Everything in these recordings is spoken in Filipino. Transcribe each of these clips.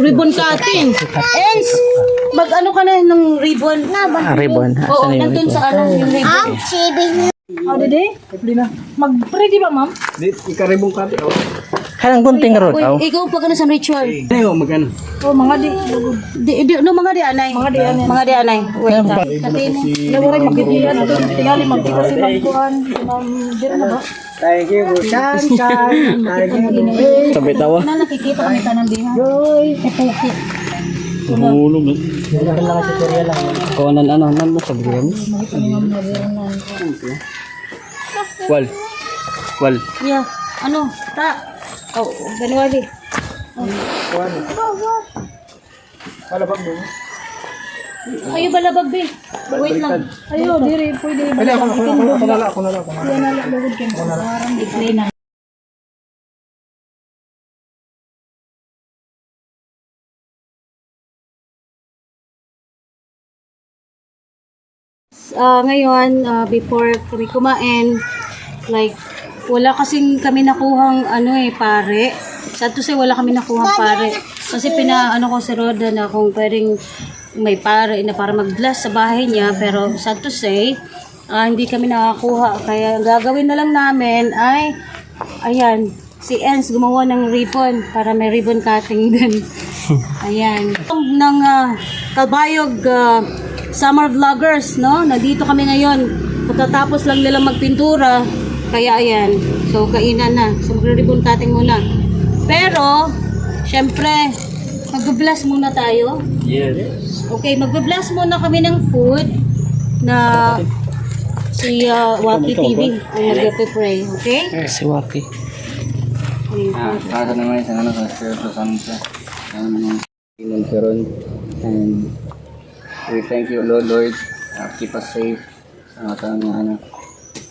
ribbon cutting. Ens, mag-ano ka na ng ribbon? Ribbon. Oo, Asan na yung nandun ribbon? sa ano, yung ribbon. How did it? Mag-ready ba, ma'am? Di, ikaribong kati. Oh. Kanang gunting rod. Uy, Oh. ikaw pag ano sa ritual? Ano magano? Oh, mga mga di anay. Mga di anay. Wait ka. Nawari magkikiyan ito. Tingali magkita si Mangkuhan. Dira na ba? Thank you, Chan. Sabay tawa. Na nakikita kami tanang biha. Joy. Kapuki. Hulog. Kawanan ano, nan mo sabihin. Wal. Yeah. Ano? Ta. Oh, ganwali. Palabag mo. Ayo balabag be. Wait lang. Ayo, diri pwede. Ako nala. Yan na lang lugod kin. Parang i-play na. Ngayon, before kami kumain, like, wala kasing kami nakuhang pare. Sad to say, wala kami nakuhang pare. Kasi pinaano ko si Roda na kung pwedeng may pare na para mag-bless sa bahay niya. Pero sad to say, hindi kami nakakuha. Kaya ang gagawin na lang namin ay, ayan, si Ens gumawa ng ribbon para may ribbon cutting din. Ayan. Ng Kalbayog Summer Vloggers, no? Nandito kami ngayon. Pagkatapos lang nila magpintura, kaya ayan. So, kainan na. So, ribbon cutting muna. Pero, syempre, mag-bless muna tayo. Yes. Okay, mag-bless muna kami ng food na si Waki TV ang mag-pray. Okay? Si Waki. Para naman sa ano sa Espiritu Santo. Peron. And we thank you, Lord. Keep us safe.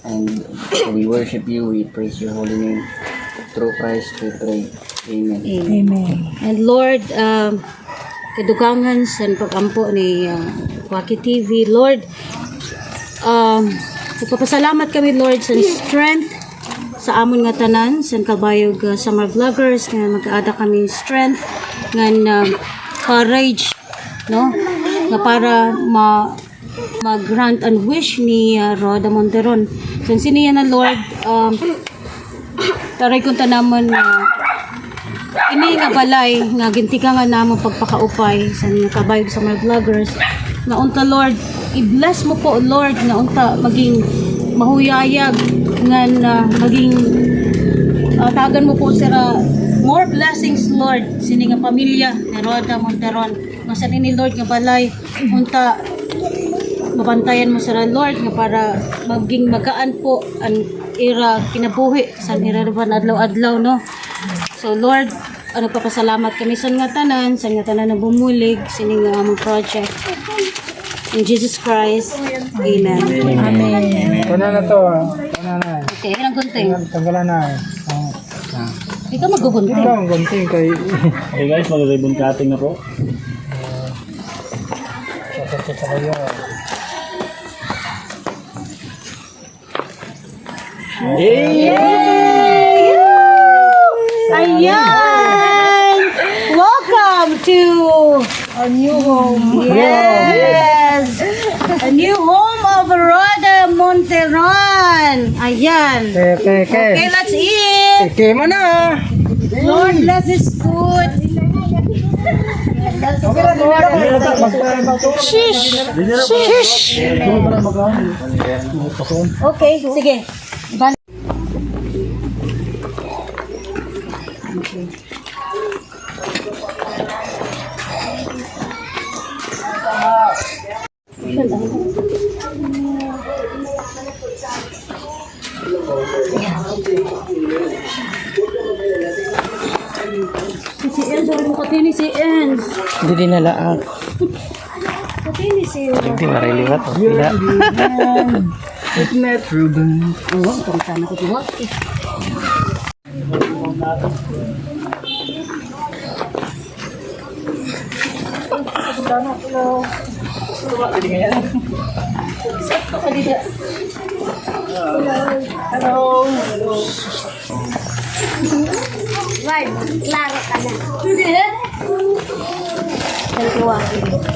And we worship you. We praise your holy name. Through Christ we pray. Amen. Amen. And Lord, kadugangan sa pag-ampo ni Waki TV, Lord, nagpapasalamat kami, Lord, sa strength sa amon nga tanan, sa Kalbayog Summer Vloggers, nga mag-aada kami strength, nga courage, no? Nga para mag-grant and wish ni Roda Monteron. So, siniya na, Lord, taray kong tanamon na ini nga balay nga gintika nga namo pagpakaupay sa mga Kalbayog sa mga vloggers na unta, Lord, i-bless mo po, Lord, na unta maging mahuyayag nga maging tagan mo po sira more blessings, Lord, sini nga pamilya ni Roda Monteron nga sa nini, Lord, nga balay unta mabantayan mo sila, Lord, nga para maging magaan po ang ira kinabuhi sa iraban adlaw-adlaw, no? So, Lord, nagpapasalamat kami sa nga tanan na bumulig sining nga among project. In Jesus Christ, Amen. Amen. Kuna na to. Kuna na. Okay, ilang gunting? Tanggalan na. Ikaw magugunting. Ikaw ang gunting kay... Okay guys, mag-ribbon cutting na po. Ayan! Welcome to a new home. Yes! A new home of Roda Monteron. Ayan. Okay, let's eat. Okay mo na. Lord, bless this food. Shish! Shish! Okay, sige. Si Enz, sorry mo katini si Enz. Hindi dinalaak. Katini si Enz. Hindi mariliwat. Wala. Net Ruben. Oo, pagkana ko tuwa. Sakto ka dito. Hello. Right, klaro ka na. buhatin.